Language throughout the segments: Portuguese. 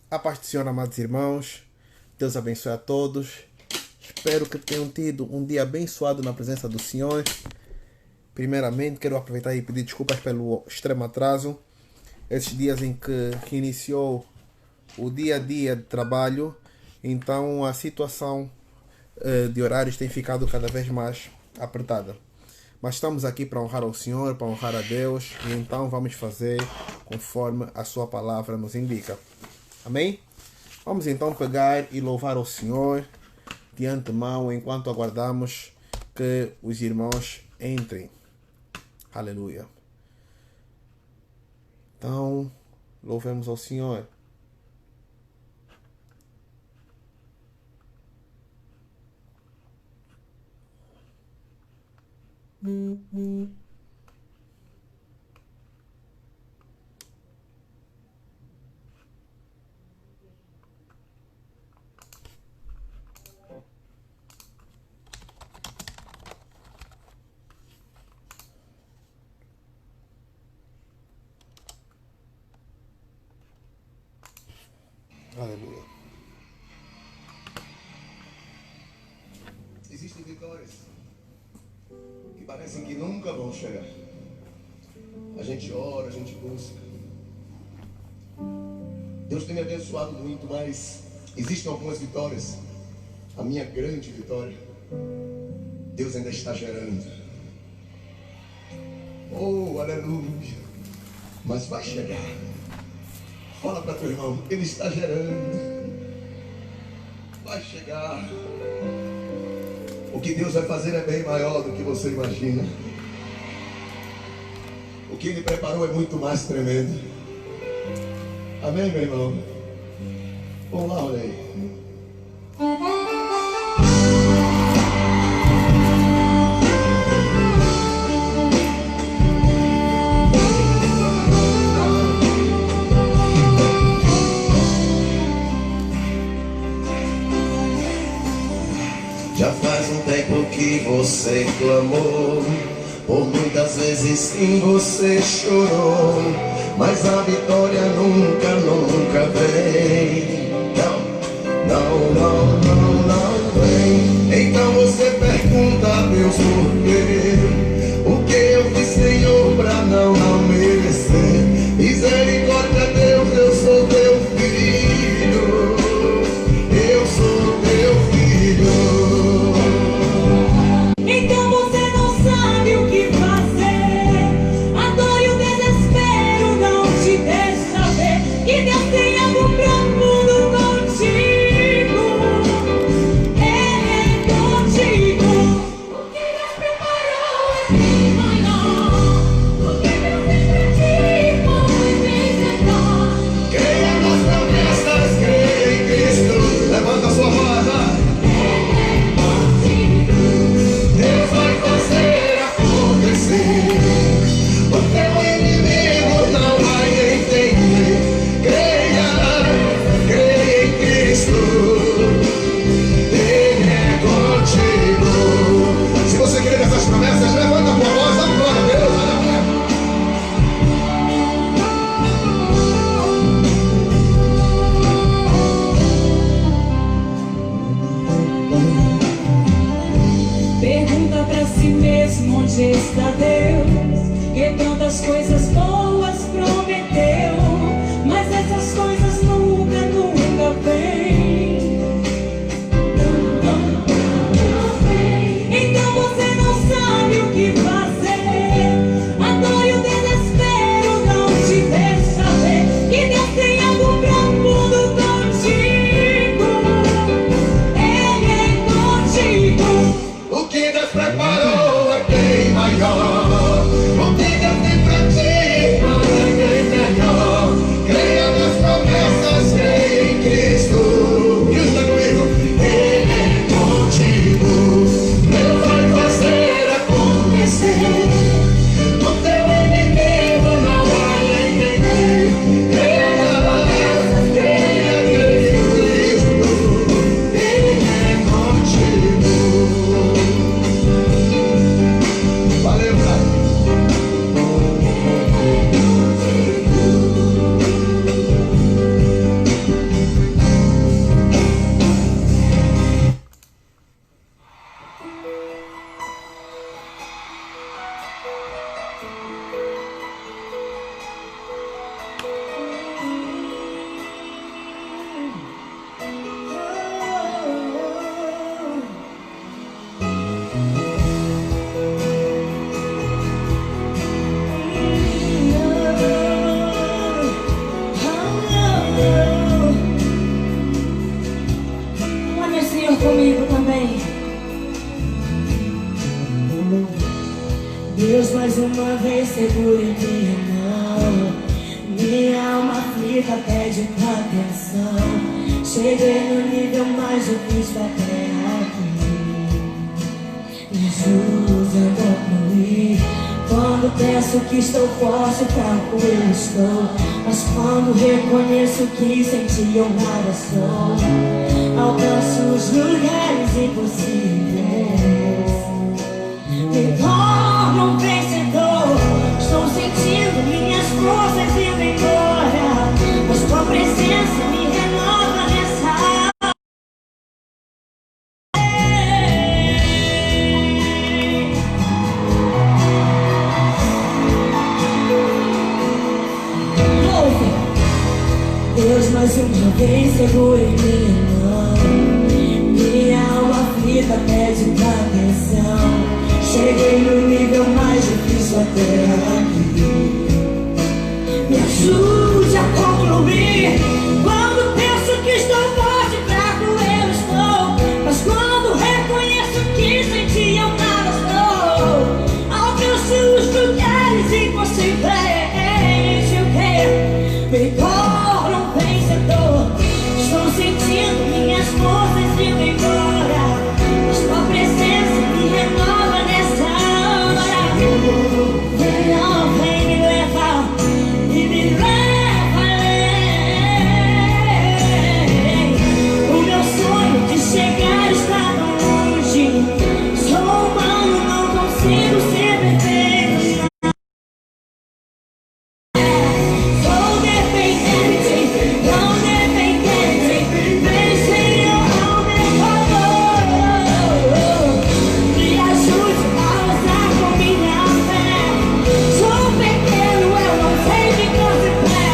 A paz do Senhor, amados irmãos. Deus abençoe a todos. Espero que tenham tido um dia abençoado na presença do Senhor. Primeiramente, quero aproveitar e pedir desculpas pelo extremo atraso. Esses dias em que iniciou o dia a dia de trabalho, então a situação de horários tem ficado cada vez mais apertada. Mas estamos aqui para honrar ao Senhor, para honrar a Deus, e então vamos fazer conforme a sua palavra nos indica. Amém? Vamos então pegar e louvar ao Senhor de antemão enquanto aguardamos que os irmãos entrem. Aleluia. Então, louvemos ao Senhor. Aleluia. Existem vitórias que parecem que nunca vão chegar. A gente ora, a gente busca. Deus tem me abençoado muito, mas existem algumas vitórias. A minha grande vitória, Deus ainda está gerando. Oh, aleluia. Mas vai chegar. Fala para teu irmão, ele está gerando. Vai chegar. O que Deus vai fazer é bem maior do que você imagina. O que Ele preparou é muito mais tremendo. Amém, meu irmão? Vamos lá, olha aí. Já faz um tempo que você clamou, por muitas vezes sim você chorou, mas a vitória nunca, nunca vem. Não vem. Então você pergunta a Deus por quê? O que eu fiz, Senhor, pra não merecer? Misericórdia, Deus, eu sou teu filho. Eu sou teu filho. Então você não sabe o que fazer. A dor e o desespero não te deixa ver que Deus tem algo profundo contigo. Ele é contigo. O que Deus preparou é bem maior. O que Deus tem pra ti foi bem melhor. Creia nas promessas, creia em Cristo. Levanta a sua voz, vai. Deus vai fazer acontecer. O teu inimigo não vai entender. Creia em Cristo. Ele é contigo. Se você crê nessas promessas, levanta a tua voz, dá glória a Deus. Aleluia. Pergunta pra si mesmo onde está Deus, que tantas coisas boas prometeu, mas essas coisas nunca, nunca vêm. Não vem. Então você não sabe o que fazer. A dor e o desespero não te deixa ver que Deus tem algo profundo contigo. Ele é contigo. O que Deus preparou é bem maior. Mais uma vez seguro em minha mão. Minha alma aflita pede atenção. Cheguei no nível mais difícil até aqui. Me ajude a concluir. Quando penso que estou forte, fraco eu estou. Mas quando reconheço que sem ti eu nada sou, alcanço os lugares impossíveis. Me torno um vencedor. Estou sentindo minhas forças indo embora, mas tua presença me renova nessa hora. Deus, mais uma vez segura em minha mão. Minha alma aflita pede atenção. Cheguei no nível mais difícil até aqui. Me ajude a concluir. Quando penso que estou forte, fraco eu estou. Mas quando reconheço que sem ti eu nada sou, alcanço os lugares impossíveis. Eu quero me torno um vencedor. Estou sentindo minhas forças indo embora, mas tua presença me renova nessa hora. Vem me levar e me leva além. O meu sonho de chegar está longe. Sou humano, não consigo ser perfeito. Sou dependente, não dependente. Vem, Senhor, ao meu favor. Me ajude a usar com minha fé. Sou pequeno, eu não sei ficar de pé.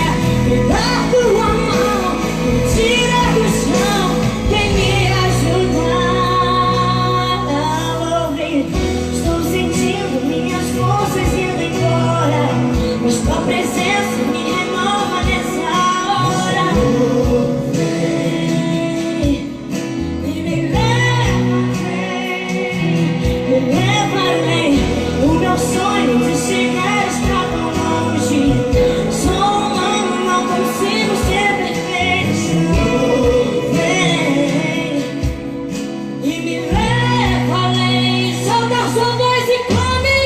Me dá tua mão, me tira do chão. Vem me ajudar a ouvir. Estou sentindo minhas forças indo embora, mas tua presença me renova nessa hora. Vem e me leva além. O meu sonho de chegar está tão longe. Sou humano, não consigo ser perfeito. Vem e me leva além. Solta a sua voz e come.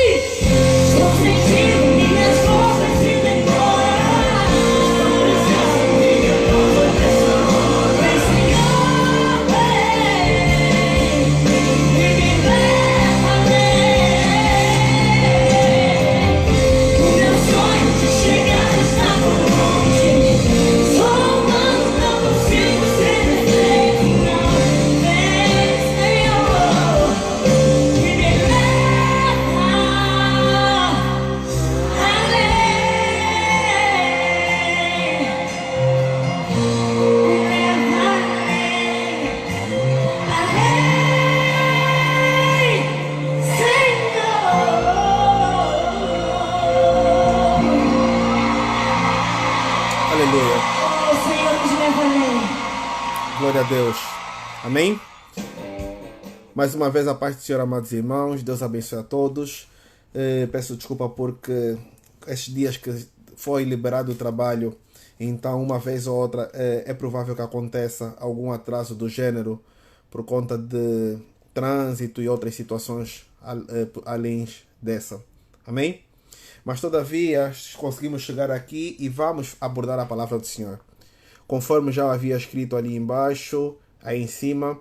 Estou sentindo minhas forças indo embora. Vem, Senhor, vem e me leva além. O meu sonho de chegar está tão longe. Sou humano, não consigo ser perfeito, não. Vem, Senhor, e me leva além. Me leva além, Senhor. Aleluia. Oh, Senhor, nos leva além. Glória a Deus. Amém? Mais uma vez a paz do Senhor, amados irmãos. Deus abençoe a todos. Peço desculpa porque estes dias que foi liberado o trabalho, então uma vez ou outra é provável que aconteça algum atraso do gênero por conta de trânsito e outras situações além dessa. Amém? Mas todavia conseguimos chegar aqui e vamos abordar a palavra do Senhor. Conforme já havia escrito ali embaixo, aí em cima,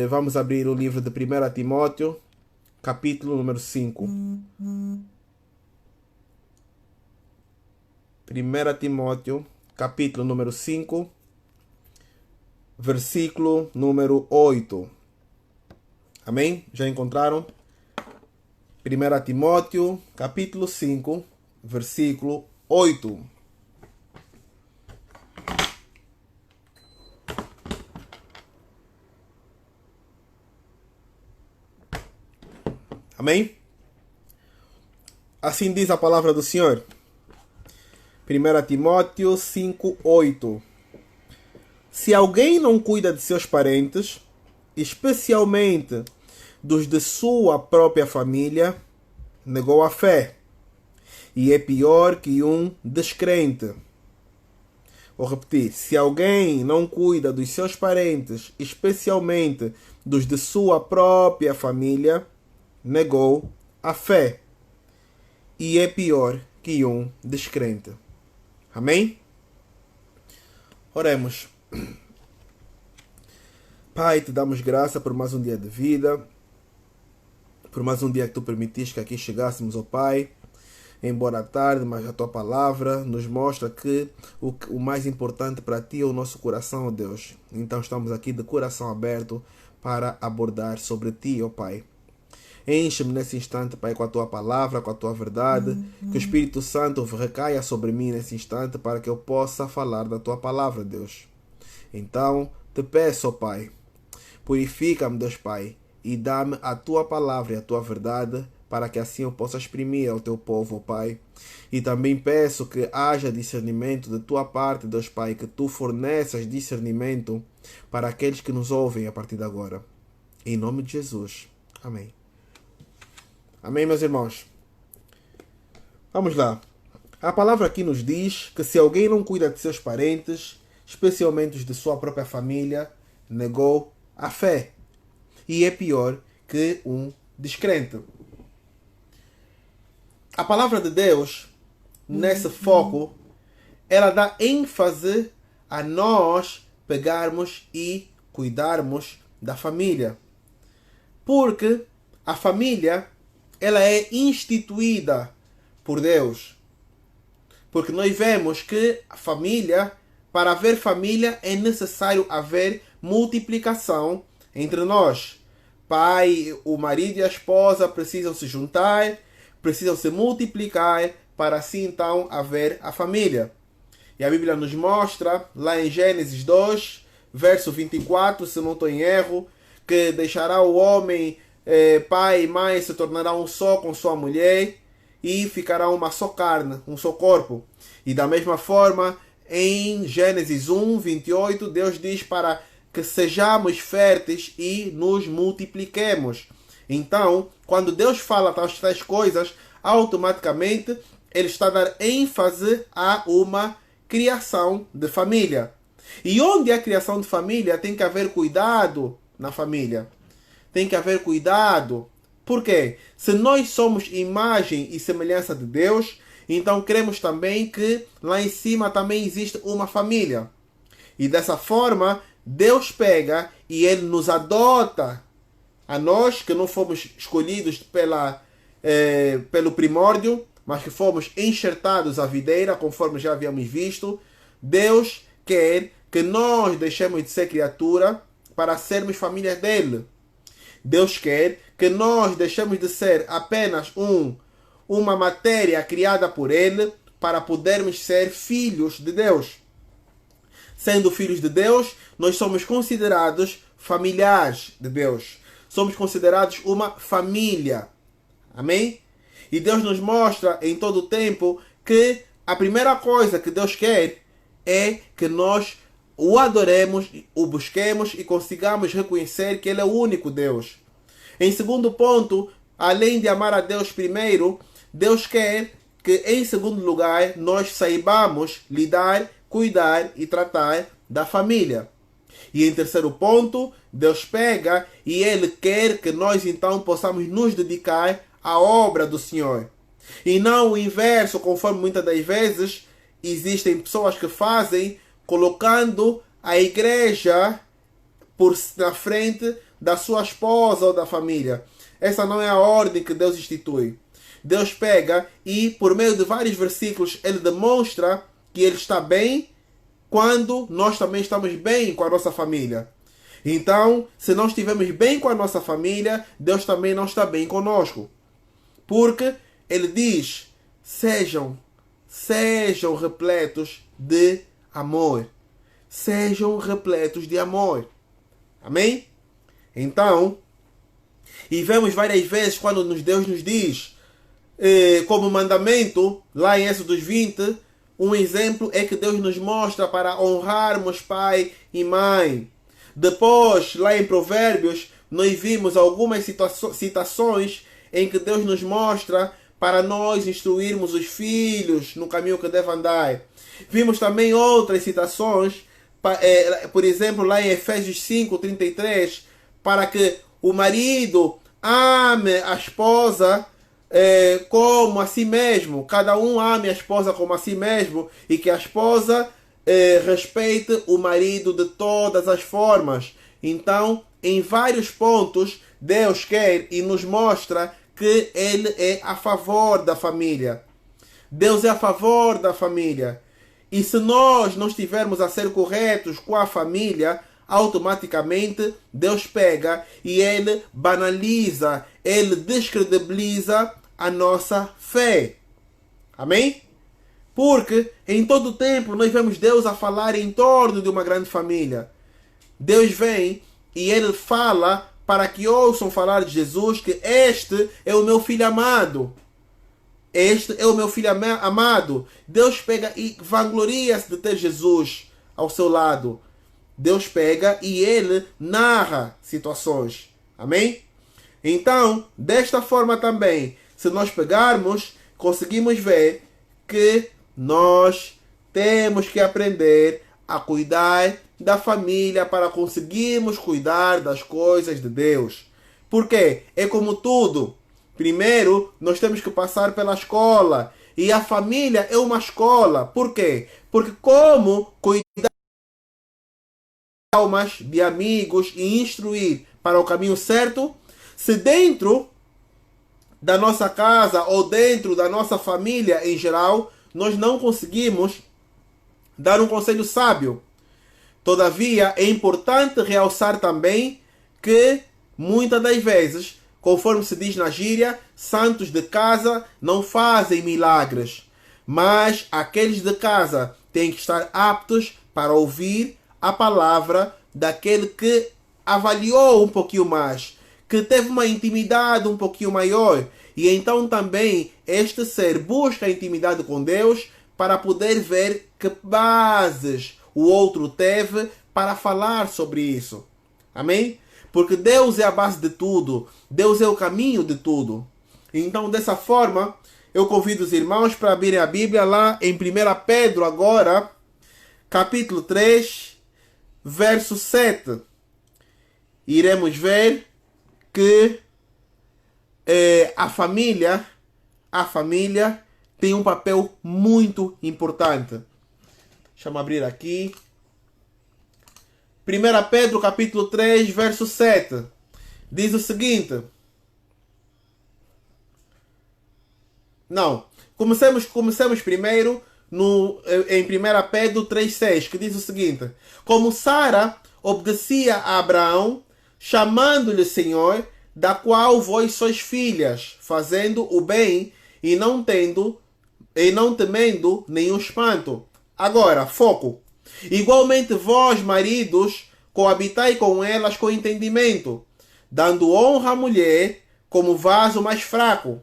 vamos abrir o livro de 1 Timóteo, capítulo número 5. 1 Timóteo, capítulo número 5, versículo número 8. Amém? Já encontraram? 1 Timóteo, capítulo 5, versículo 8. Amém? Assim diz a palavra do Senhor. 1 Timóteo 5, 8. Se alguém não cuida de seus parentes, especialmente dos de sua própria família, negou a fé e é pior que um descrente. Vou repetir. Se alguém não cuida dos seus parentes, especialmente dos de sua própria família, negou a fé. E é pior que um descrente. Amém? Oremos. Pai, te damos graça por mais um dia de vida, por mais um dia que tu permitiste que aqui chegássemos, ó Pai. Embora tarde, mas a tua palavra nos mostra que o mais importante para ti é o nosso coração, ó Deus. Então estamos aqui de coração aberto para abordar sobre ti, ó Pai. Enche-me nesse instante, Pai, com a tua palavra, com a tua verdade. Que o Espírito Santo recaia sobre mim nesse instante para que eu possa falar da tua palavra, Deus. Então, te peço, ó Pai, purifica-me, Deus Pai, e dá-me a tua palavra e a tua verdade, para que assim eu possa exprimir ao teu povo, ó Pai. E também peço que haja discernimento de tua parte, Deus Pai, que tu forneças discernimento para aqueles que nos ouvem a partir de agora. Em nome de Jesus. Amém. Amém, meus irmãos? Vamos lá. A palavra aqui nos diz que se alguém não cuida de seus parentes, especialmente os de sua própria família, negou a fé. E é pior que um descrente. A palavra de Deus, nesse foco, ela dá ênfase a nós pegarmos e cuidarmos da família. Porque a família, ela é instituída por Deus. Porque nós vemos que a família, para haver família, é necessário haver multiplicação entre nós. Pai, o marido e a esposa precisam se juntar, precisam se multiplicar para assim então haver a família. E a Bíblia nos mostra, lá em Gênesis 2, verso 24, se não estou em erro, que deixará o homem, pai e mãe, se tornará um só com sua mulher e ficará uma só carne, um só corpo. E da mesma forma, em Gênesis 1, 28, Deus diz para que sejamos férteis e nos multipliquemos. Então, quando Deus fala tais coisas, automaticamente Ele está a dar ênfase a uma criação de família. E onde há criação de família, tem que haver cuidado na família. Tem que haver cuidado. Por quê? Se nós somos imagem e semelhança de Deus, então queremos também que lá em cima também existe uma família. E dessa forma, Deus pega e Ele nos adota a nós, que não fomos escolhidos pelo primórdio, mas que fomos enxertados à videira, conforme já havíamos visto. Deus quer que nós deixemos de ser criatura para sermos família dele. Deus quer que nós deixemos de ser apenas uma matéria criada por ele para podermos ser filhos de Deus. Sendo filhos de Deus, nós somos considerados familiares de Deus. Somos considerados uma família. Amém? E Deus nos mostra em todo o tempo que a primeira coisa que Deus quer é que nós o adoremos, o busquemos e consigamos reconhecer que Ele é o único Deus. Em segundo ponto, além de amar a Deus primeiro, Deus quer que em segundo lugar nós saibamos lidar, cuidar e tratar da família. E em terceiro ponto, Deus pega e Ele quer que nós então possamos nos dedicar à obra do Senhor. E não o inverso, conforme muitas das vezes existem pessoas que fazem, colocando a igreja na frente da sua esposa ou da família. Essa não é a ordem que Deus institui. Deus pega e, por meio de vários versículos, Ele demonstra que Ele está bem quando nós também estamos bem com a nossa família. Então, se nós estivermos bem com a nossa família, Deus também não está bem conosco. Porque Ele diz, sejam repletos de amor. Sejam repletos de amor. Amém? Então, e vemos várias vezes quando Deus nos diz, como mandamento, lá em Êxodo 20, um exemplo é que Deus nos mostra para honrarmos pai e mãe. Depois, lá em Provérbios, nós vimos algumas citações em que Deus nos mostra para nós instruirmos os filhos no caminho que devem andar. Vimos também outras citações, por exemplo, lá em Efésios 5:33, para que o marido ame a esposa como a si mesmo. Cada um ame a esposa como a si mesmo, e que a esposa respeite o marido de todas as formas. Então, em vários pontos, Deus quer e nos mostra que Ele é a favor da família. Deus é a favor da família. E se nós não estivermos a ser corretos com a família, automaticamente Deus pega e Ele banaliza, Ele descredibiliza a nossa fé. Amém? Porque em todo o tempo nós vemos Deus a falar em torno de uma grande família. Deus vem e Ele fala para que ouçam falar de Jesus, que este é o meu filho amado. Este é o meu filho amado. Deus pega e vangloria-se de ter Jesus ao seu lado. Deus pega e Ele narra situações. Amém? Então, desta forma também, se nós pegarmos, conseguimos ver que nós temos que aprender a cuidar da família para conseguirmos cuidar das coisas de Deus. Por quê? É como tudo. Primeiro, nós temos que passar pela escola. E a família é uma escola. Por quê? Porque como cuidar de almas, de amigos e instruir para o caminho certo, se dentro da nossa casa ou dentro da nossa família em geral, nós não conseguimos dar um conselho sábio. Todavia, é importante realçar também que, muitas das vezes, conforme se diz na gíria, santos de casa não fazem milagres. Mas aqueles de casa têm que estar aptos para ouvir a palavra daquele que avaliou um pouquinho mais, que teve uma intimidade um pouquinho maior. E então também este ser busca a intimidade com Deus para poder ver que bases o outro teve para falar sobre isso. Amém? Porque Deus é a base de tudo. Deus é o caminho de tudo. Então, dessa forma, eu convido os irmãos para abrirem a Bíblia lá em 1 Pedro agora, capítulo 3, verso 7. Iremos ver que a família tem um papel muito importante. Deixa eu abrir aqui. 1 Pedro capítulo 3, verso 7. Diz o seguinte. Não. Comecemos primeiro em 1 Pedro 3,6, que diz o seguinte. Como Sara obedecia a Abraão, chamando-lhe Senhor, da qual vós sois filhas, fazendo o bem e não temendo nenhum espanto. Agora, foco. Igualmente vós, maridos, coabitai com elas com entendimento, dando honra à mulher como vaso mais fraco,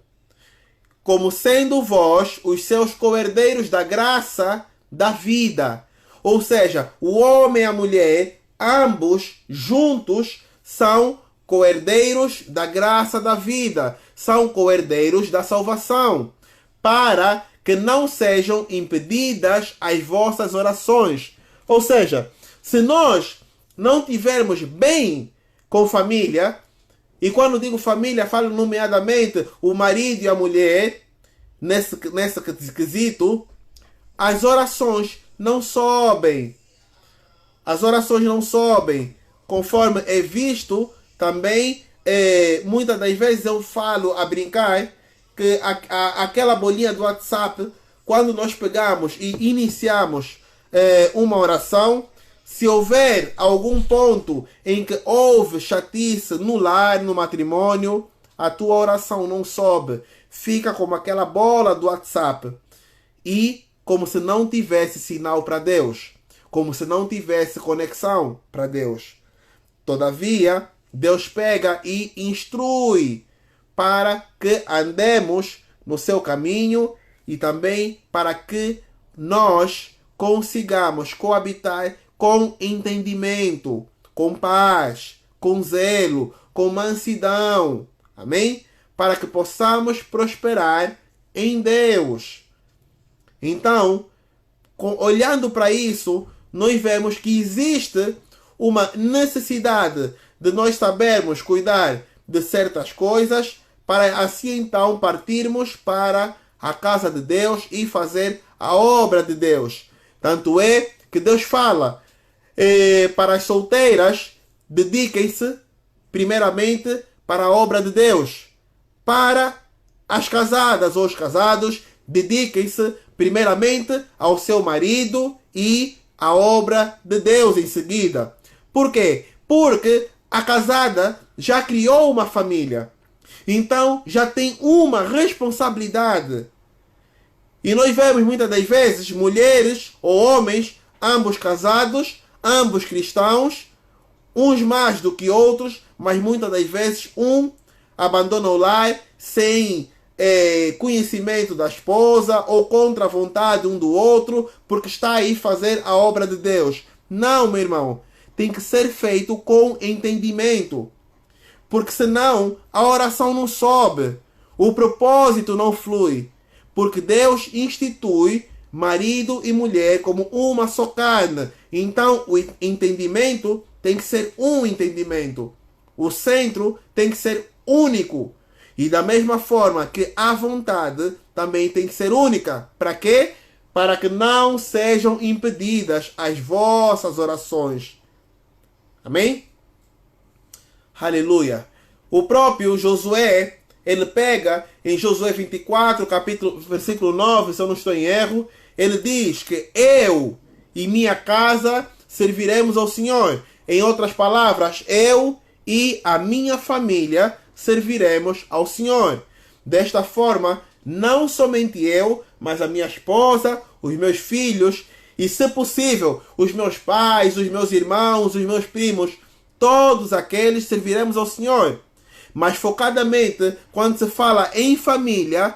como sendo vós os seus co-herdeiros da graça da vida. Ou seja, o homem e a mulher, ambos juntos, são co-herdeiros da graça da vida, são co-herdeiros da salvação, para que não sejam impedidas as vossas orações. Ou seja, se nós não tivermos bem com família, e quando digo família, falo nomeadamente o marido e a mulher, nesse quesito, as orações não sobem. As orações não sobem. Conforme é visto, também, muitas das vezes eu falo a brincar, que aquela bolinha do WhatsApp, quando nós pegamos e iniciamos uma oração, se houver algum ponto em que houve chatice no lar, no matrimônio, a tua oração não sobe. Fica como aquela bola do WhatsApp. E como se não tivesse sinal para Deus. Como se não tivesse conexão para Deus. Todavia, Deus pega e instrui para que andemos no seu caminho e também para que nós consigamos coabitar com entendimento, com paz, com zelo, com mansidão. Amém? Para que possamos prosperar em Deus. Então, olhando para isso, nós vemos que existe uma necessidade de nós sabermos cuidar de certas coisas, para assim então partirmos para a casa de Deus e fazer a obra de Deus. Tanto é que Deus fala para as solteiras, dediquem-se primeiramente para a obra de Deus. Para as casadas ou os casados, dediquem-se primeiramente ao seu marido e à obra de Deus em seguida. Por quê? Porque a casada já criou uma família. Então já tem uma responsabilidade. E nós vemos muitas das vezes mulheres ou homens, ambos casados, ambos cristãos, uns mais do que outros, mas muitas das vezes um abandona o lar sem conhecimento da esposa ou contra a vontade um do outro, porque está aí fazer a obra de Deus. Não, meu irmão. Tem que ser feito com entendimento. Porque senão a oração não sobe. O propósito não flui. Porque Deus institui marido e mulher como uma só carne. Então o entendimento tem que ser um entendimento. O centro tem que ser único. E da mesma forma que a vontade também tem que ser única. Para quê? Para que não sejam impedidas as vossas orações. Amém? Aleluia. O próprio Josué, ele pega em Josué 24, versículo 9, se eu não estou em erro, ele diz que eu e minha casa serviremos ao Senhor. Em outras palavras, eu e a minha família serviremos ao Senhor. Desta forma, não somente eu, mas a minha esposa, os meus filhos e, se possível, os meus pais, os meus irmãos, os meus primos, todos aqueles serviremos ao Senhor. Mas focadamente, quando se fala em família,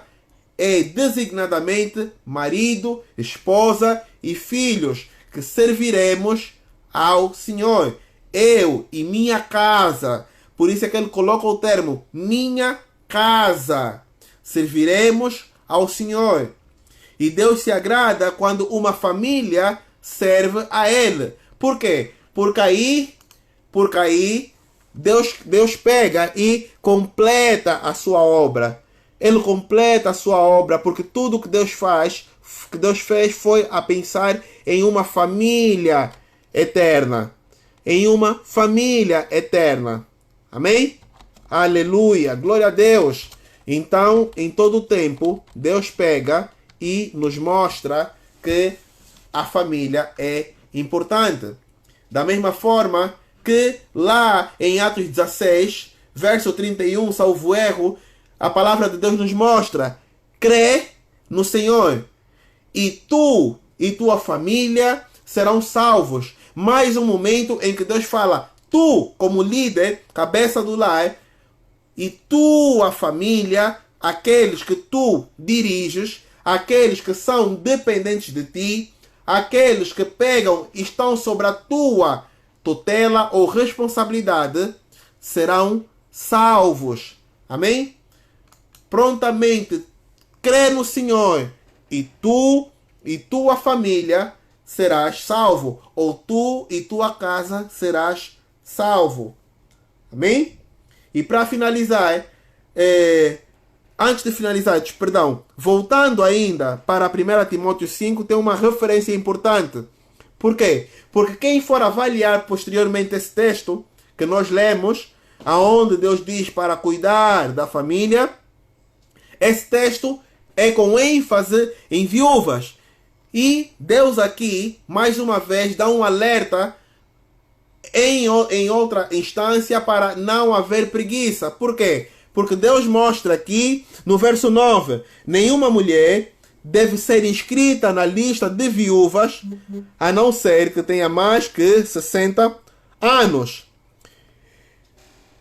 é designadamente marido, esposa e filhos que serviremos ao Senhor. Eu e minha casa. Por isso é que ele coloca o termo minha casa. Serviremos ao Senhor. E Deus se agrada quando uma família serve a Ele. Por quê? Porque aí Deus pega e completa a sua obra. Ele completa a sua obra porque tudo que Deus fez foi a pensar em uma família eterna. Em uma família eterna. Amém? Aleluia. Glória a Deus. Então, em todo o tempo, Deus pega e nos mostra que a família é importante. Da mesma forma que lá em Atos 16, verso 31, salvo erro, a palavra de Deus nos mostra: crê no Senhor e tu e tua família serão salvos. Mais um momento em que Deus fala: tu, como líder, cabeça do lar, e tua família, aqueles que tu diriges, aqueles que são dependentes de ti, aqueles que pegam e estão sobre a tua tutela ou responsabilidade, serão salvos. Amém? Prontamente, crê no Senhor e tu e tua família serás salvo, ou tu e tua casa serás salvo. Amém? E para finalizar, antes de finalizar, perdão, voltando ainda para 1 Timóteo 5, tem uma referência importante. Por quê? Porque quem for avaliar posteriormente esse texto que nós lemos, aonde Deus diz para cuidar da família, esse texto é com ênfase em viúvas. E Deus aqui, mais uma vez, dá um alerta em outra instância para não haver preguiça. Por quê? Porque Deus mostra aqui, no verso 9, nenhuma mulher deve ser inscrita na lista de viúvas, a não ser que tenha mais que 60 anos.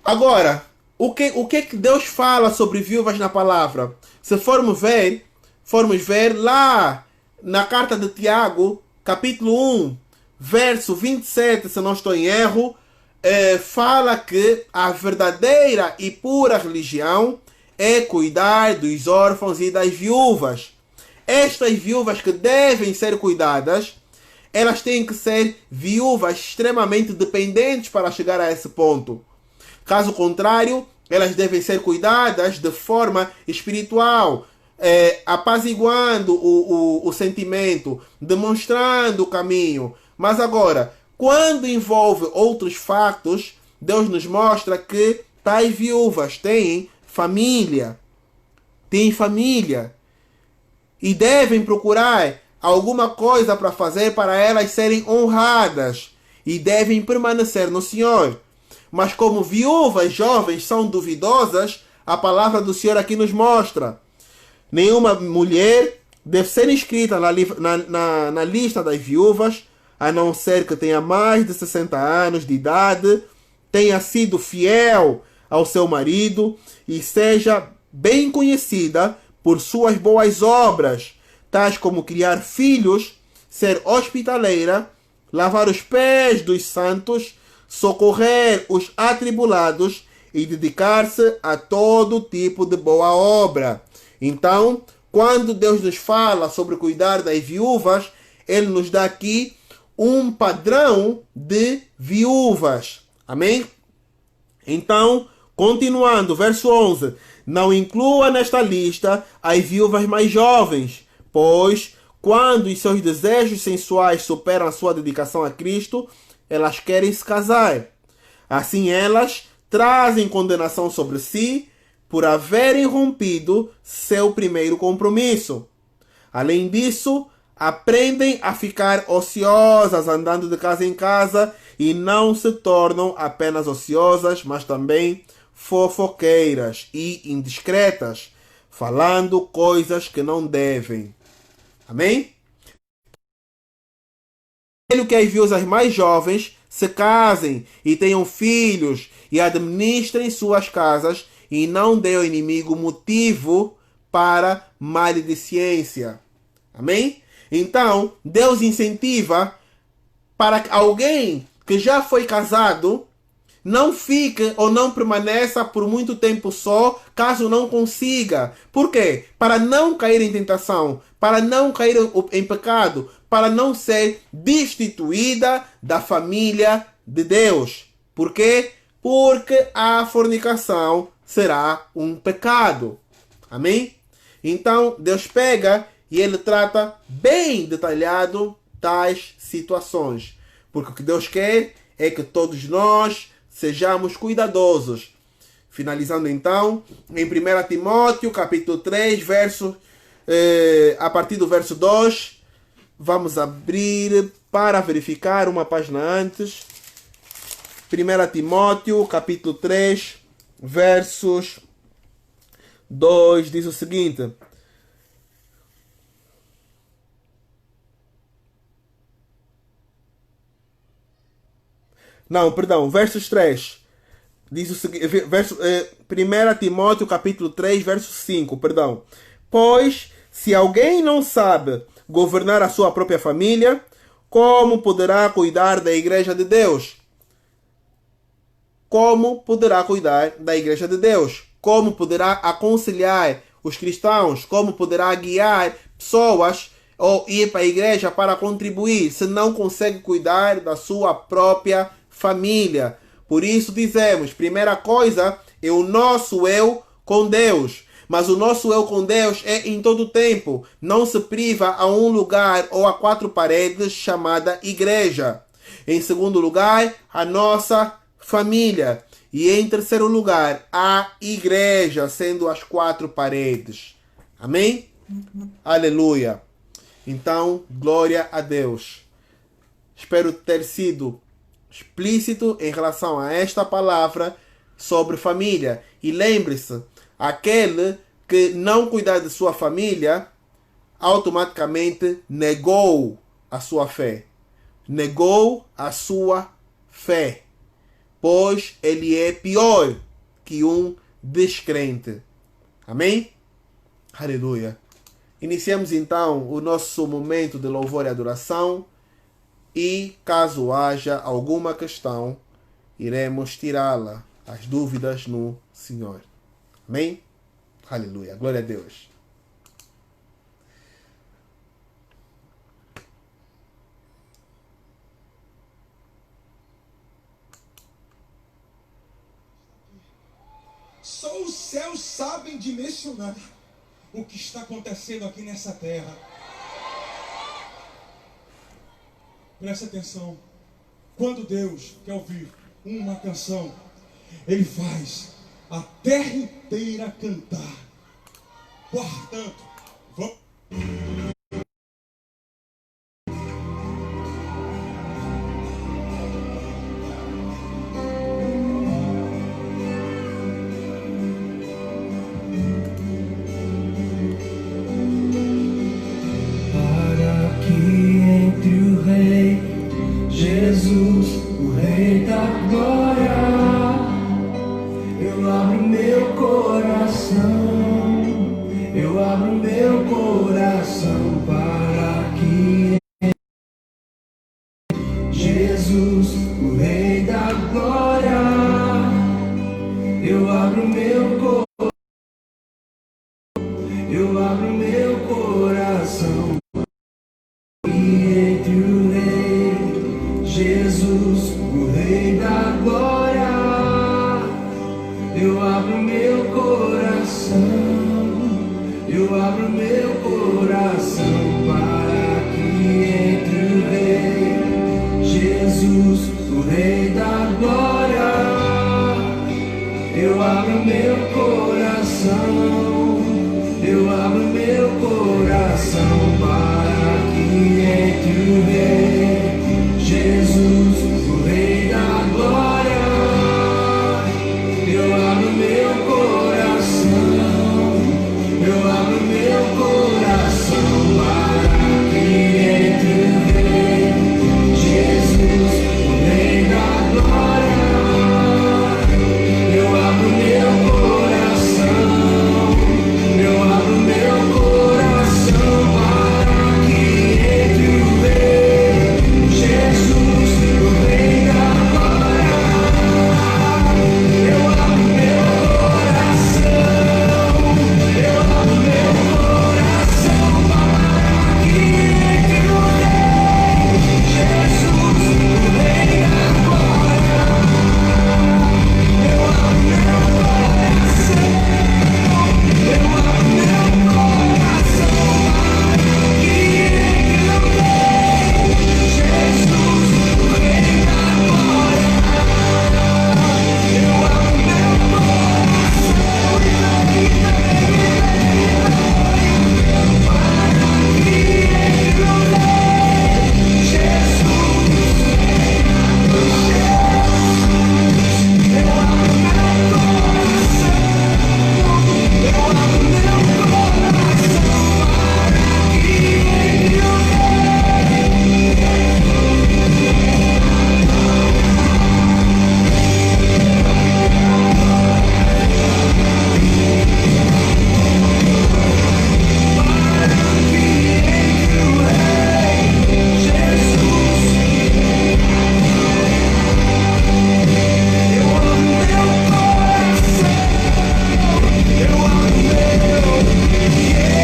Agora, o que Deus fala sobre viúvas na palavra? Se formos ver lá na carta de Tiago, capítulo 1, verso 27, se não estou em erro, fala que a verdadeira e pura religião é cuidar dos órfãos e das viúvas. Estas viúvas que devem ser cuidadas, elas têm que ser viúvas extremamente dependentes para chegar a esse ponto. Caso contrário, elas devem ser cuidadas de forma espiritual, apaziguando o sentimento, demonstrando o caminho. Mas agora, quando envolve outros fatos, Deus nos mostra que tais viúvas têm família. E devem procurar alguma coisa para fazer para elas serem honradas. E devem permanecer no Senhor. Mas como viúvas jovens são duvidosas, a palavra do Senhor aqui nos mostra: nenhuma mulher deve ser inscrita na lista das viúvas, a não ser que tenha mais de 60 anos de idade, tenha sido fiel ao seu marido e seja bem conhecida por suas boas obras, tais como criar filhos, ser hospitaleira, lavar os pés dos santos, socorrer os atribulados e dedicar-se a todo tipo de boa obra. Então, quando Deus nos fala sobre cuidar das viúvas, Ele nos dá aqui um padrão de viúvas. Amém? Então, continuando, verso 11. Não inclua nesta lista as viúvas mais jovens, pois, quando os seus desejos sensuais superam a sua dedicação a Cristo, elas querem se casar. Assim, elas trazem condenação sobre si por haverem rompido seu primeiro compromisso. Além disso, aprendem a ficar ociosas, andando de casa em casa, e não se tornam apenas ociosas, mas também fofoqueiras e indiscretas, falando coisas que não devem. Amém? Que as viúvas mais jovens se casem e tenham filhos e administrem suas casas e não dê ao inimigo motivo para maledicência. Amém? Então, Deus incentiva para que alguém que já foi casado não fique ou não permaneça por muito tempo só, caso não consiga. Por quê? Para não cair em tentação, para não cair em pecado, para não ser destituída da família de Deus. Por quê? Porque a fornicação será um pecado. Amém? Então, Deus pega e Ele trata bem detalhado tais situações. Porque o que Deus quer é que todos nós sejamos cuidadosos. Finalizando então, em 1 Timóteo, capítulo 3, a partir do verso 2, vamos abrir para verificar uma página antes. 1 Timóteo, capítulo 3, versos 2, diz o seguinte: versos 3. Diz o seguinte, 1 Timóteo capítulo 3, verso 5, perdão. Pois, se alguém não sabe governar a sua própria família, como poderá cuidar da igreja de Deus? Como poderá cuidar da igreja de Deus? Como poderá aconselhar os cristãos? Como poderá guiar pessoas ou ir para a igreja para contribuir, se não consegue cuidar da sua própria família? Por isso dizemos, primeira coisa é o nosso eu com Deus. Mas o nosso eu com Deus é em todo o tempo. Não se priva a um lugar ou a 4 paredes chamada igreja. Em segundo lugar, a nossa família. E em terceiro lugar, a igreja, sendo as 4 paredes. Amém? Aleluia. Então, glória a Deus. Espero ter sido explícito em relação a esta palavra sobre família. E lembre-se, aquele que não cuidar de sua família, automaticamente negou a sua fé. Negou a sua fé. Pois ele é pior que um descrente. Amém? Aleluia. Iniciamos então o nosso momento de louvor e adoração. E caso haja alguma questão, iremos tirá-la, as dúvidas no Senhor. Amém? Aleluia. Glória a Deus. Só os céus sabem dimensionar o que está acontecendo aqui nessa terra. Presta atenção. Quando Deus quer ouvir uma canção, Ele faz a terra inteira cantar. Portanto, vamos... Para que entre o Rei Jesus, o Rei da Glória, eu abro meu coração, eu abro meu coração para que Jesus, o Rei da Glória, eu abro meu coração, eu abro meu coração. E entre o Rei Jesus, o Rei da Glória, eu abro meu coração, eu abro meu coração para que entre o Rei Jesus, o Rei da Glória, eu abro meu coração, eu abro meu coração para que entre o Rei Jesus, o Rei da Glória, eu abro meu coração, eu abro meu coração para que entre o Rei Jesus, o Rei da Glória, eu abro meu coração, eu abro meu coração para que entre o Rei Jesus, o Rei da Glória, eu abro meu coração, eu abro meu coração para que entre o Rei Jesus, o Rei da Glória, eu abro meu coração, eu abro meu coração para que entre o Rei Jesus, o Rei da Glória, eu abro meu coração para que entre o Rei Jesus, eu abro meu coração, eu abro meu coração para que entre o Rei Jesus, eu abro meu coração, eu abro meu, quem é o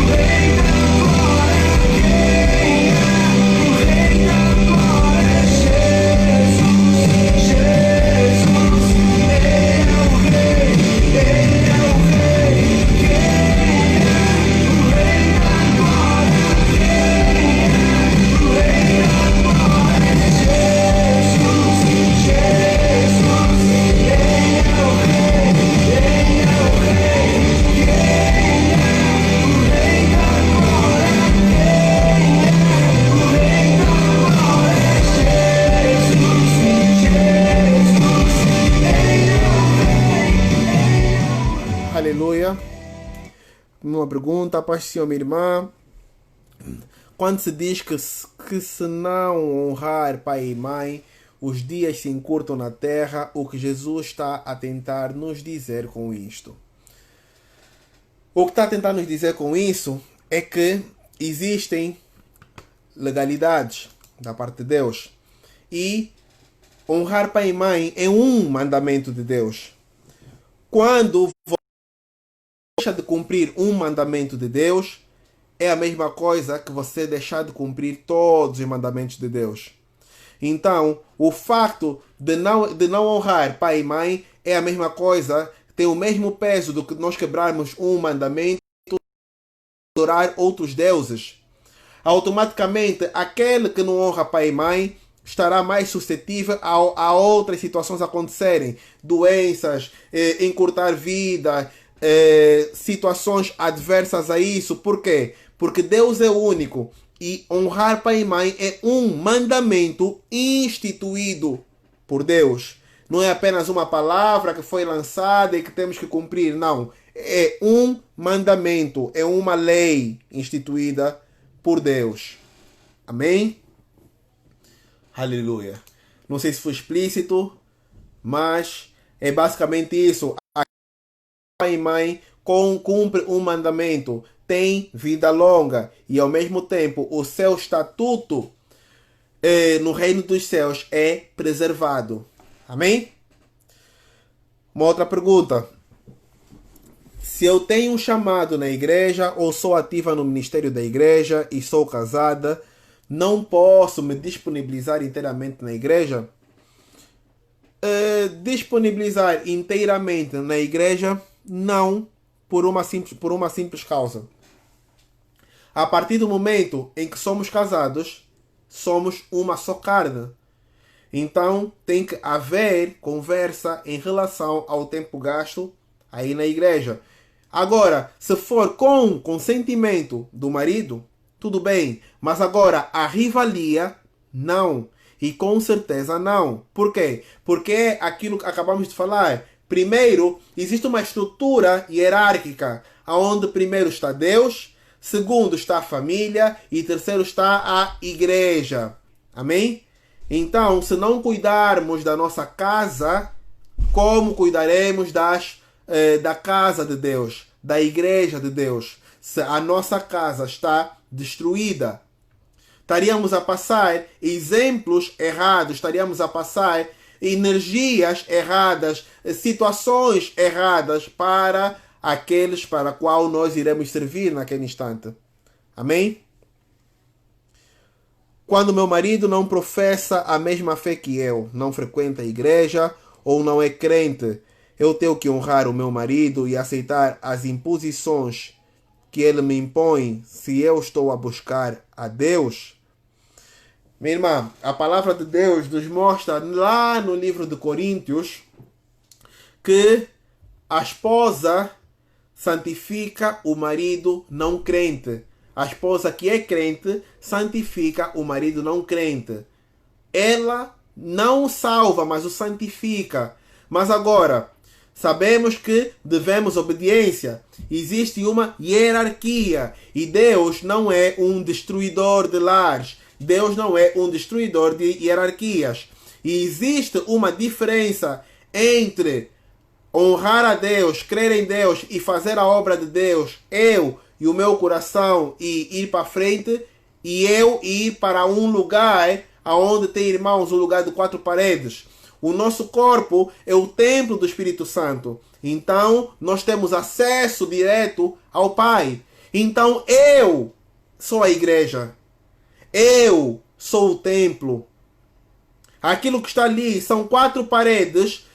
Rei da Glória, quem é o Rei da Glória, Jesus, Jesus, Ele é o Rei, Ele é o Rei, quem é o Rei da Glória, quem é o Rei da Glória, Jesus, Jesus, Ele é o Rei, Ele é o Rei, quem é o Rei da Glória, quem é o Rei da Glória, Jesus, Jesus, Ele é o Rei. Aleluia. Uma pergunta, paz do Senhor, minha irmã. Quando se diz que se não honrar pai e mãe, os dias se encurtam na terra, o que Jesus está a tentar nos dizer com isto? O que está a tentar nos dizer com isso é que existem legalidades da parte de Deus. E honrar pai e mãe é um mandamento de Deus. Quando deixa de cumprir um mandamento de Deus, é a mesma coisa que você deixar de cumprir todos os mandamentos de Deus. Então, o facto de não honrar pai e mãe é a mesma coisa, tem o mesmo peso do que nós quebrarmos um mandamento e adorar outros deuses. Automaticamente, aquele que não honra pai e mãe estará mais suscetível a outras situações acontecerem. Doenças, encurtar vida, situações adversas a isso. Por quê? Porque Deus é único. E honrar pai e mãe é um mandamento instituído por Deus. Não é apenas uma palavra que foi lançada e que temos que cumprir. Não. É um mandamento. É uma lei instituída por Deus. Amém? Aleluia. Não sei se foi explícito, mas é basicamente isso. Pai e mãe cumpre um mandamento, tem vida longa e ao mesmo tempo o seu estatuto no reino dos céus é preservado. Amém? Uma outra pergunta. Se eu tenho um chamado na igreja ou sou ativa no ministério da igreja e sou casada, não posso me disponibilizar inteiramente na igreja? Disponibilizar inteiramente na igreja, não, por uma simples causa. A partir do momento em que somos casados, somos uma só carne. Então tem que haver conversa em relação ao tempo gasto aí na igreja. Agora, se for com consentimento do marido, tudo bem. Mas agora, a rivalia, não. E com certeza não. Por quê? Porque é aquilo que acabamos de falar. Primeiro, existe uma estrutura hierárquica, onde primeiro está Deus, segundo está a família e terceiro está a igreja. Amém? Então, se não cuidarmos da nossa casa, como cuidaremos da casa de Deus, da igreja de Deus? Se a nossa casa está destruída, estaríamos a passar exemplos errados, estaríamos a passar energias erradas, situações erradas para aqueles para qual nós iremos servir naquele instante. Amém? Quando meu marido não professa a mesma fé que eu, não frequenta a igreja ou não é crente, eu tenho que honrar o meu marido e aceitar as imposições que ele me impõe se eu estou a buscar a Deus? Minha irmã, a palavra de Deus nos mostra lá no livro de Coríntios que a esposa santifica o marido não crente. A esposa que é crente santifica o marido não crente. Ela não o salva, mas o santifica. Mas agora, sabemos que devemos obediência. Existe uma hierarquia. E Deus não é um destruidor de lares. Deus não é um destruidor de hierarquias. E existe uma diferença entre honrar a Deus, crer em Deus e fazer a obra de Deus, eu e o meu coração, e ir para frente, e eu ir para um lugar onde tem, irmãos, um lugar de 4 paredes. O nosso corpo é o templo do Espírito Santo. Então, nós temos acesso direto ao Pai. Então, eu sou a igreja. Eu sou o templo. Aquilo que está ali são 4 paredes,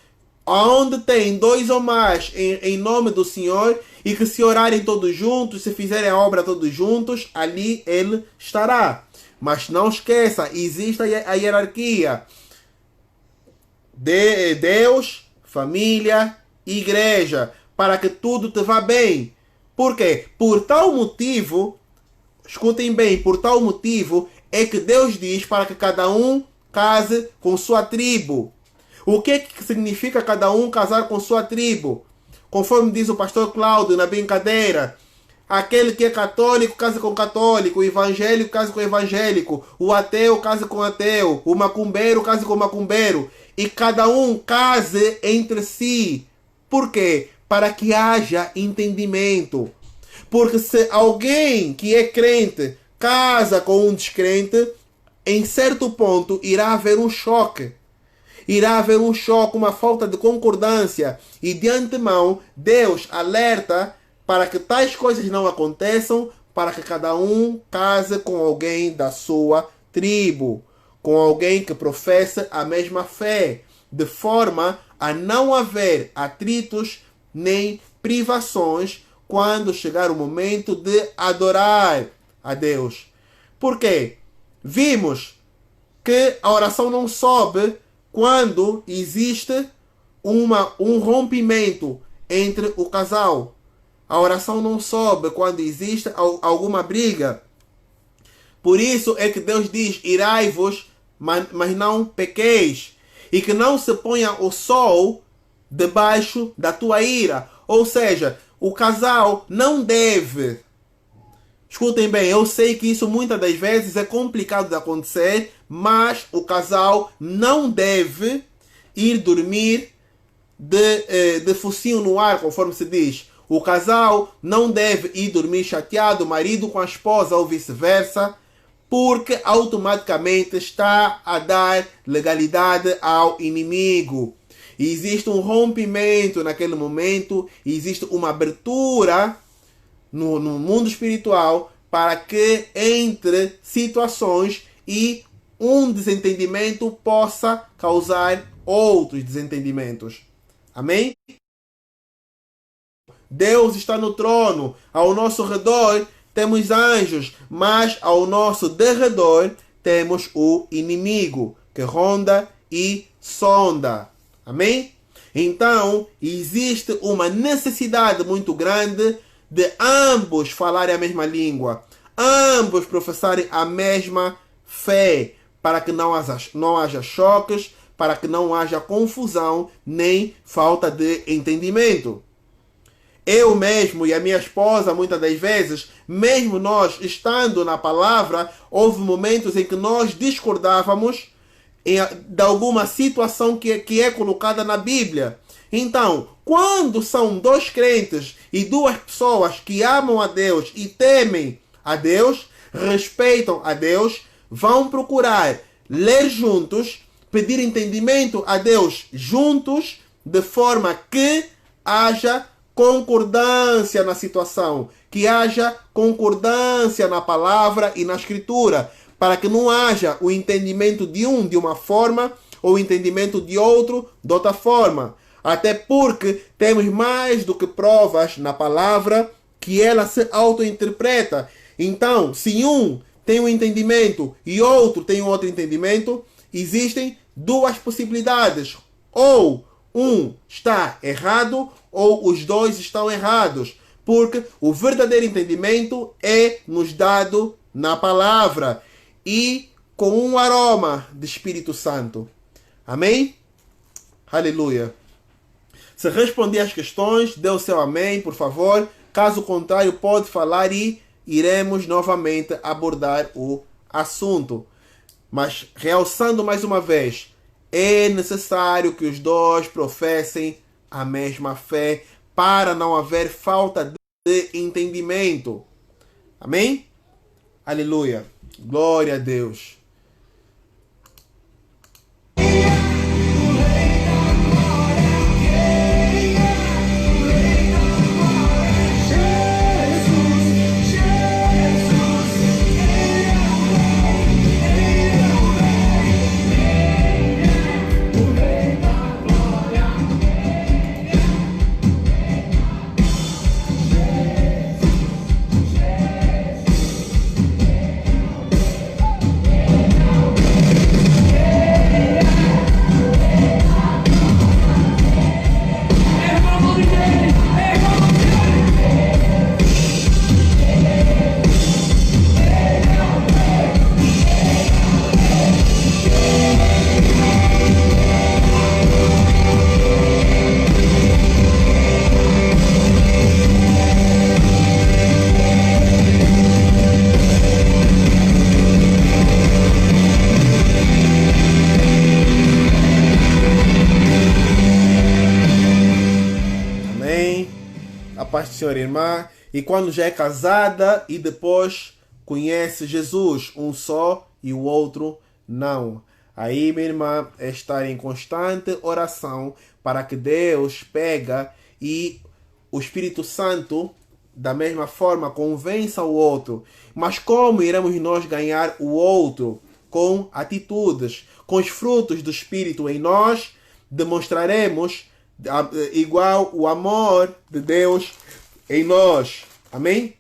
onde tem 2 ou mais em nome do Senhor, e que se orarem todos juntos, se fizerem a obra todos juntos, ali Ele estará. Mas não esqueça, existe a hierarquia. De Deus, família, igreja, para que tudo te vá bem. Por quê? Por tal motivo, escutem bem, por tal motivo é que Deus diz para que cada um case com sua tribo. O que significa cada um casar com sua tribo? Conforme diz o pastor Cláudio na brincadeira, aquele que é católico case com católico, o evangélico case com evangélico, o ateu case com ateu, o macumbeiro case com macumbeiro, e cada um case entre si. Por quê? Para que haja entendimento. Porque se alguém que é crente casa com um descrente, em certo ponto irá haver um choque. Irá haver um choque, uma falta de concordância. E de antemão, Deus alerta para que tais coisas não aconteçam, para que cada um case com alguém da sua tribo, com alguém que professa a mesma fé, de forma a não haver atritos nem privações quando chegar o momento de adorar a Deus. Por quê? Vimos que a oração não sobe quando existe um rompimento entre o casal. A oração não sobe quando existe alguma briga. Por isso é que Deus diz: irai-vos, mas não pequeis. E que não se ponha o sol debaixo da tua ira. Ou seja, o casal não deve... Escutem bem, eu sei que isso muitas das vezes é complicado de acontecer, mas o casal não deve ir dormir de focinho no ar, conforme se diz. O casal não deve ir dormir chateado, o marido com a esposa ou vice-versa, porque automaticamente está a dar legalidade ao inimigo. Existe um rompimento naquele momento, existe uma abertura no mundo espiritual para que entre situações e um desentendimento possa causar outros desentendimentos. Amém? Deus está no trono. Ao nosso redor temos anjos, mas ao nosso derredor temos o inimigo que ronda e sonda. Amém? Então, existe uma necessidade muito grande de ambos falarem a mesma língua, ambos professarem a mesma fé, para que não haja choques, para que não haja confusão, nem falta de entendimento. Eu mesmo e a minha esposa, muitas das vezes, mesmo nós estando na palavra, houve momentos em que nós discordávamos de alguma situação que é colocada na Bíblia. Então, quando são dois crentes e duas pessoas que amam a Deus e temem a Deus, respeitam a Deus, vão procurar ler juntos, pedir entendimento a Deus juntos, de forma que haja concordância na situação, que haja concordância na palavra e na escritura, para que não haja o entendimento de um de uma forma ou o entendimento de outro de outra forma. Até porque temos mais do que provas na palavra que ela se auto-interpreta. Então, se um tem um entendimento e outro tem outro entendimento, existem duas possibilidades. Ou um está errado ou os dois estão errados. Porque o verdadeiro entendimento é nos dado na palavra e com um aroma de Espírito Santo. Amém? Aleluia. Se responder às questões, dê o seu amém, por favor. Caso contrário, pode falar e iremos novamente abordar o assunto. Mas, realçando mais uma vez, é necessário que os dois professem a mesma fé para não haver falta de entendimento. Amém? Aleluia. Glória a Deus. Paz do Senhor, irmã. E quando já é casada e depois conhece Jesus, um só e o outro não. Aí, minha irmã, é estar em constante oração para que Deus pega e o Espírito Santo da mesma forma, convença o outro. Mas como iremos nós ganhar o outro? Com atitudes, com os frutos do Espírito em nós, demonstraremos igual o amor de Deus em nós. Amém?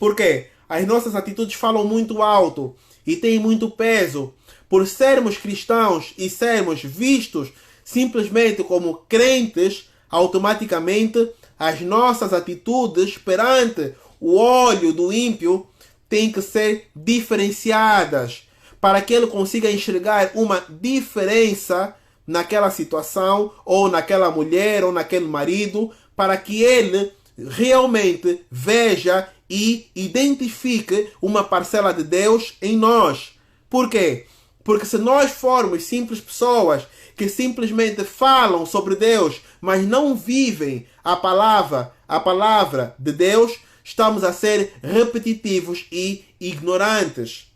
Por quê? As nossas atitudes falam muito alto e têm muito peso. Por sermos cristãos e sermos vistos simplesmente como crentes, automaticamente as nossas atitudes perante o olho do ímpio têm que ser diferenciadas para que ele consiga enxergar uma diferença naquela situação, ou naquela mulher, ou naquele marido, para que ele realmente veja e identifique uma parcela de Deus em nós. Por quê? Porque se nós formos simples pessoas que simplesmente falam sobre Deus, mas não vivem a palavra de Deus, estamos a ser repetitivos e ignorantes.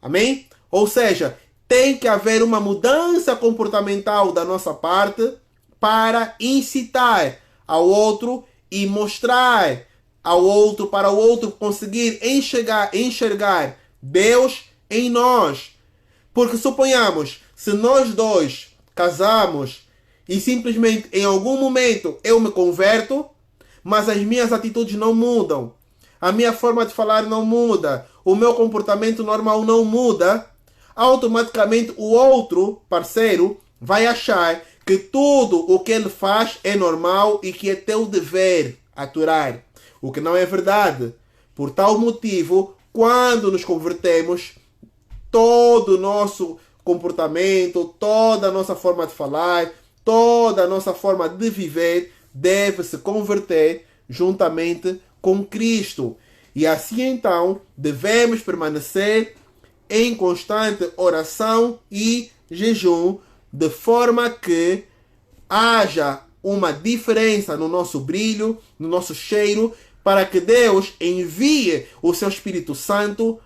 Amém? Ou seja, tem que haver uma mudança comportamental da nossa parte para incitar ao outro e mostrar ao outro, para o outro conseguir enxergar Deus em nós. Porque suponhamos, se nós dois casamos e simplesmente em algum momento eu me converto, mas as minhas atitudes não mudam, a minha forma de falar não muda, o meu comportamento normal não muda, automaticamente o outro parceiro vai achar que tudo o que ele faz é normal e que é teu dever aturar. O que não é verdade. Por tal motivo, quando nos convertemos, todo o nosso comportamento, toda a nossa forma de falar, toda a nossa forma de viver deve se converter juntamente com Cristo. E assim então devemos permanecer em constante oração e jejum, de forma que haja uma diferença no nosso brilho, no nosso cheiro, para que Deus envie o seu Espírito Santo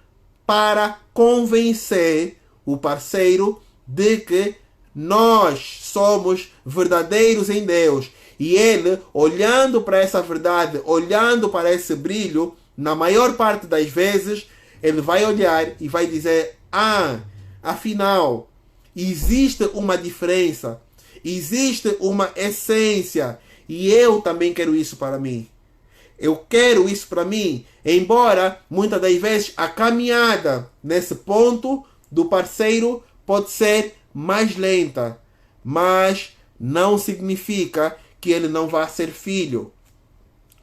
para convencer o parceiro de que nós somos verdadeiros em Deus. E ele, olhando para essa verdade, olhando para esse brilho, na maior parte das vezes, ele vai olhar e vai dizer: afinal, existe uma diferença, existe uma essência, e eu também quero isso para mim. Eu quero isso para mim. Embora, muitas das vezes, a caminhada nesse ponto do parceiro pode ser mais lenta, mas não significa que ele não vá ser filho.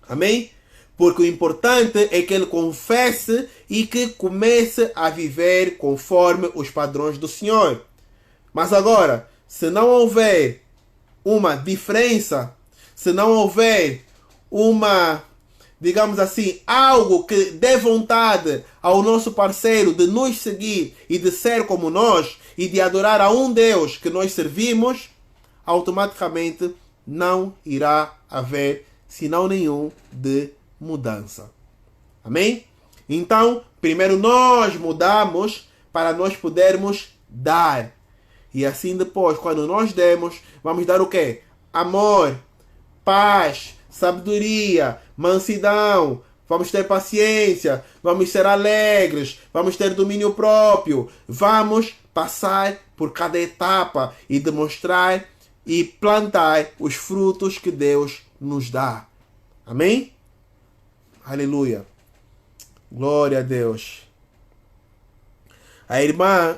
Amém? Porque o importante é que ele confesse e que comece a viver conforme os padrões do Senhor. Mas agora, se não houver uma diferença, se não houver uma, digamos assim, algo que dê vontade ao nosso parceiro de nos seguir e de ser como nós e de adorar a um Deus que nós servimos, automaticamente não irá haver sinal nenhum de mudança. Amém? Então, primeiro nós mudamos para nós podermos dar. E assim depois, quando nós demos, vamos dar o quê? Amor, paz, sabedoria, mansidão. Vamos ter paciência, vamos ser alegres, vamos ter domínio próprio. Vamos passar por cada etapa e demonstrar e plantar os frutos que Deus nos dá. Amém? Aleluia. Glória a Deus. A irmã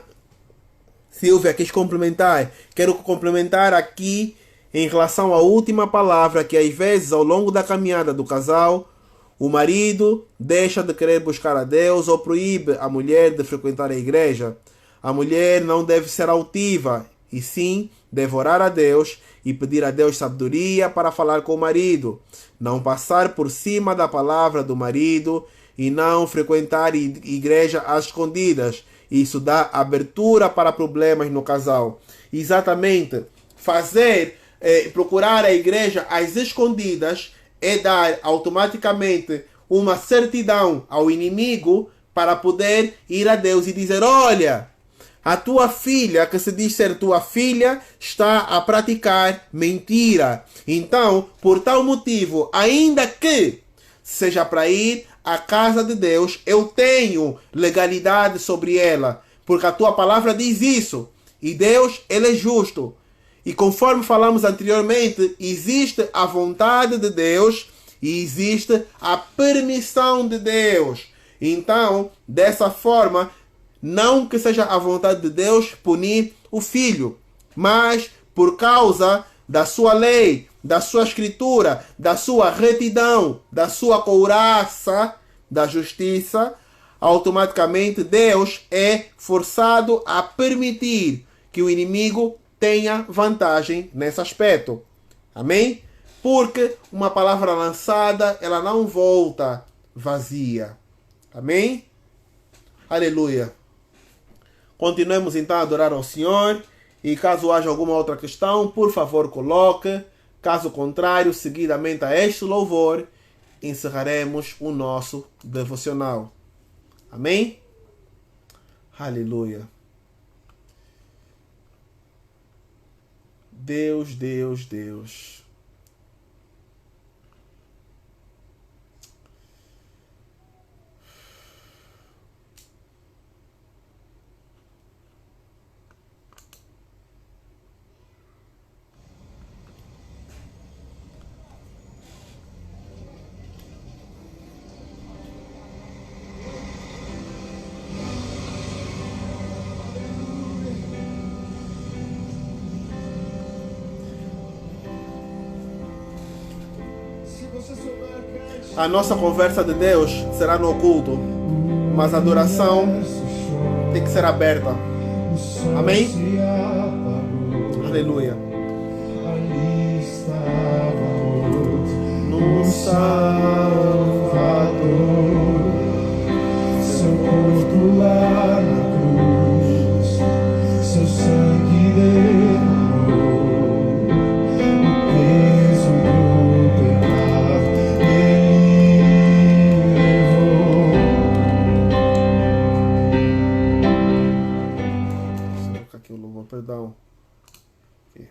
Silvia quis complementar. Quero complementar aqui em relação à última palavra, que às vezes ao longo da caminhada do casal, o marido deixa de querer buscar a Deus ou proíbe a mulher de frequentar a igreja. A mulher não deve ser altiva, e sim devorar a Deus e pedir a Deus sabedoria para falar com o marido. Não passar por cima da palavra do marido e não frequentar igreja às escondidas. Isso dá abertura para problemas no casal. Exatamente. Procurar a igreja às escondidas é dar automaticamente uma certidão ao inimigo para poder ir a Deus e dizer: olha, a tua filha, que se diz ser tua filha, está a praticar mentira. Então, por tal motivo, ainda que seja para ir à casa de Deus, eu tenho legalidade sobre ela, porque a tua palavra diz isso. E Deus, ele é justo. E conforme falamos anteriormente, existe a vontade de Deus e existe a permissão de Deus. Então, dessa forma, não que seja a vontade de Deus punir o filho, mas por causa da sua lei, da sua escritura, da sua retidão, da sua couraça, da justiça, automaticamente Deus é forçado a permitir que o inimigo tenha vantagem nesse aspecto. Amém? Porque uma palavra lançada, ela não volta vazia. Amém? Aleluia. Continuemos então a adorar ao Senhor. E caso haja alguma outra questão, por favor coloque. Caso contrário, seguidamente a este louvor, encerraremos o nosso devocional. Amém? Aleluia. Deus, Deus, Deus. A nossa conversa de Deus será no oculto, mas a adoração tem que ser aberta. Amém? Aleluia. Ali estava No Salvador, seu corpo lá na cruz, seu sangue derramou, o peso do pecado ele levou. Vou colocar aqui o louvor, perdão. Aqui.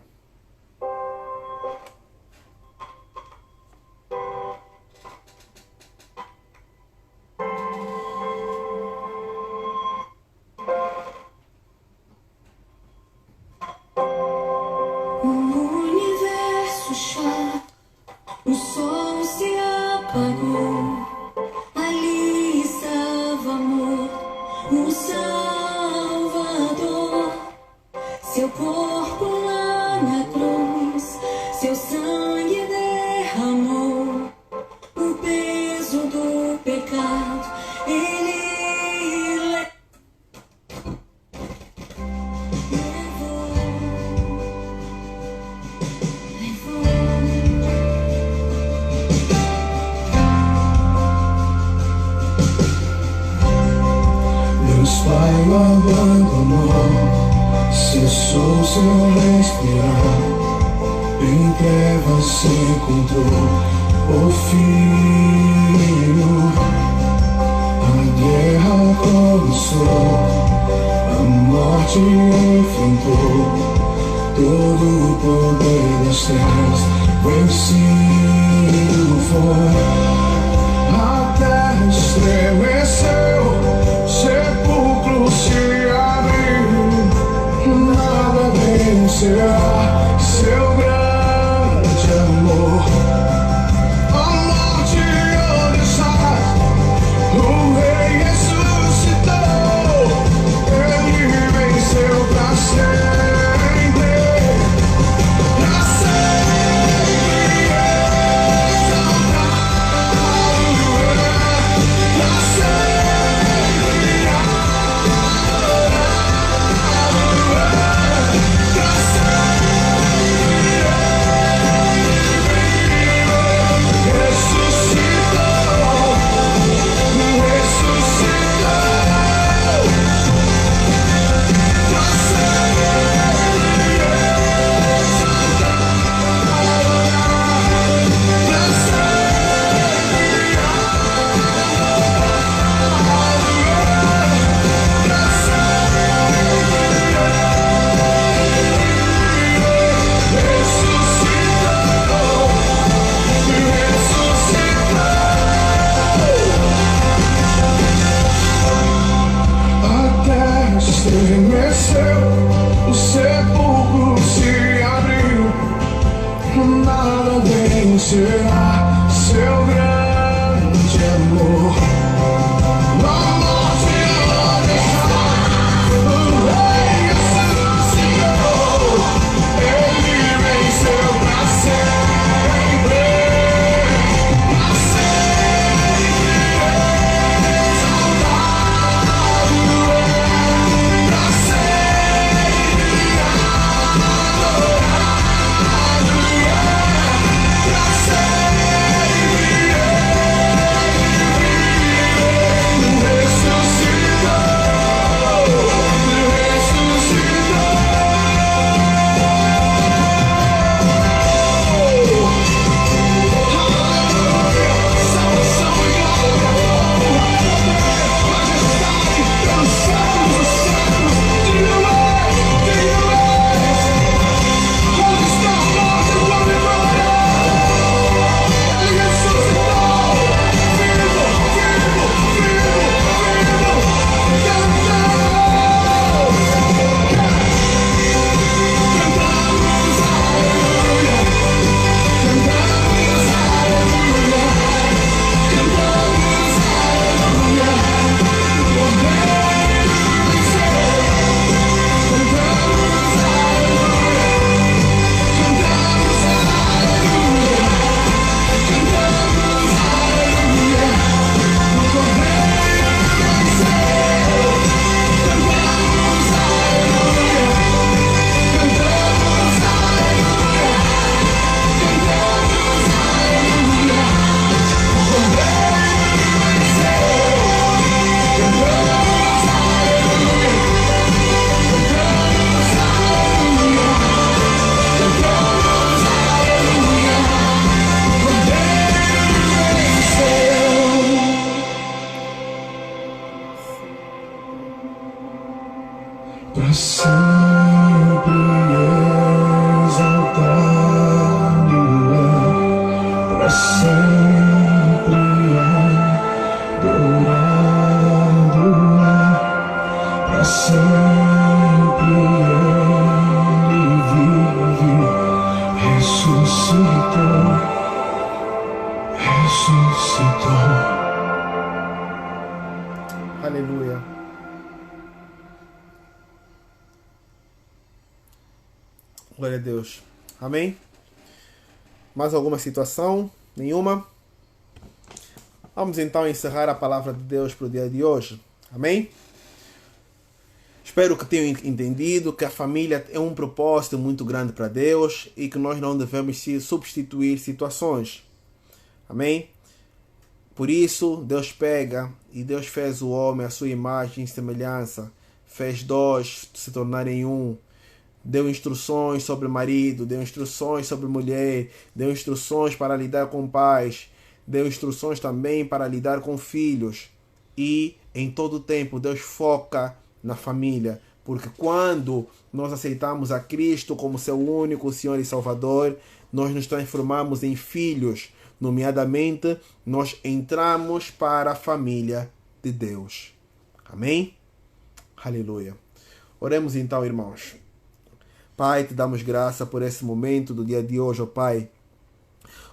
O universo chora, o sol se apagou. Ali estava morto o Salvador. Seu corpo lá na cruz, seu sangue derramou. O peso do pecado ele Deus Pai o abandonou, cessou seu respirar, em trevas se encontrou o Filho. A guerra começou, a morte enfrentou, todo o poder das trevas vencido foi. A terra estremeceu, sepulcro se abriu, nada vencerá seu grande amor. A morte onde está, o Rei ressuscitou, ele venceu pra sempre, pra sempre exaltado pra sempre adorado pra sempre será seu grande amor. A morte o Rei ressuscitou, Ele venceu pra sempre, pra sempre exaltado é, pra sempre adorado é, pra sempre pra sempre exaltado é, pra sempre adorado é, pra sempre Ele vive, ressuscitou, ressuscitou. Aleluia. Glória a Deus. Amém? Mais alguma situação? Nenhuma? Vamos então encerrar a palavra de Deus para o dia de hoje. Amém? Espero que tenham entendido que a família é um propósito muito grande para Deus e que nós não devemos substituir situações. Amém? Por isso, Deus pega e Deus fez o homem à sua imagem e semelhança. Fez dois se tornarem um. Deu instruções sobre o marido, deu instruções sobre a mulher, deu instruções para lidar com pais, deu instruções também para lidar com filhos. E em todo tempo Deus foca na família, porque quando nós aceitamos a Cristo como seu único Senhor e Salvador, nós nos transformamos em filhos, nomeadamente nós entramos para a família de Deus. Amém? Aleluia. Oremos então, irmãos. Pai, te damos graça por esse momento do dia de hoje, ó Pai.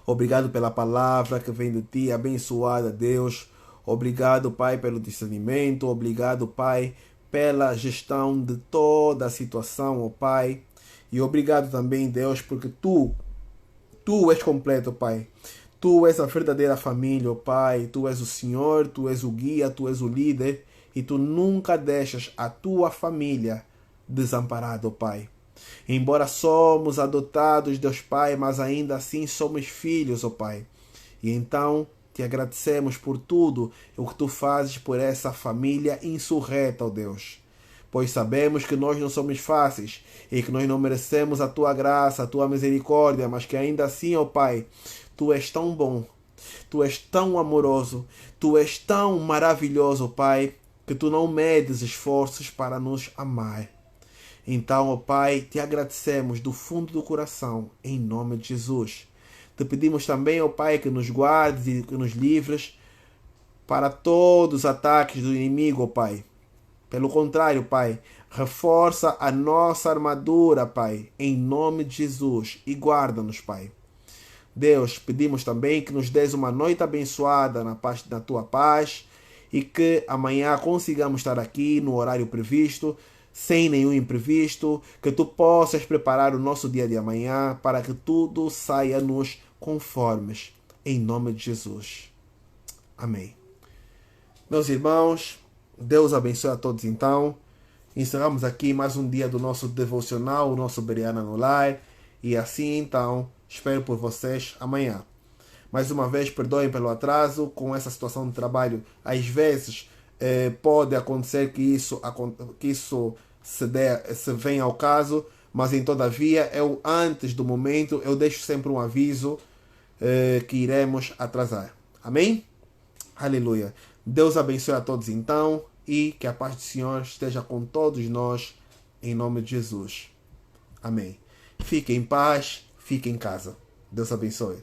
Obrigado pela palavra que vem de Ti, abençoada, Deus. Obrigado, Pai, pelo discernimento. Obrigado, Pai, pela gestão de toda a situação, ó Pai. E obrigado também, Deus, porque Tu és completo, Pai. Tu és a verdadeira família, ó Pai. Tu és o Senhor, Tu és o guia, Tu és o líder. E Tu nunca deixas a Tua família desamparada, ó Pai. Embora somos adotados, Deus Pai, mas ainda assim somos filhos, ó Pai. E então te agradecemos por tudo o que Tu fazes por essa família insurreta, ó Deus. Pois sabemos que nós não somos fáceis e que nós não merecemos a Tua graça, a Tua misericórdia, mas que ainda assim, ó Pai, Tu és tão bom, Tu és tão amoroso, Tu és tão maravilhoso, ó Pai, que Tu não medes esforços para nos amar. Então, ó Pai, te agradecemos do fundo do coração, em nome de Jesus. Te pedimos também, ó Pai, que nos guardes e que nos livres para todos os ataques do inimigo, ó Pai. Pelo contrário, Pai, reforça a nossa armadura, Pai, em nome de Jesus, e guarda-nos, Pai. Deus, pedimos também que nos dês uma noite abençoada na tua paz e que amanhã consigamos estar aqui no horário previsto, sem nenhum imprevisto, que tu possas preparar o nosso dia de amanhã para que tudo saia nos conformes. Em nome de Jesus. Amém. Meus irmãos, Deus abençoe a todos então. Encerramos aqui mais um dia do nosso devocional, o nosso Bereana no Lar. E assim então, espero por vocês amanhã. Mais uma vez, perdoem pelo atraso com essa situação de trabalho. Às vezes pode acontecer que isso se venha ao caso, mas em todavia, antes do momento, eu deixo sempre um aviso que iremos atrasar. Amém? Aleluia. Deus abençoe a todos então e que a paz do Senhor esteja com todos nós, em nome de Jesus. Amém. Fiquem em paz, fiquem em casa. Deus abençoe.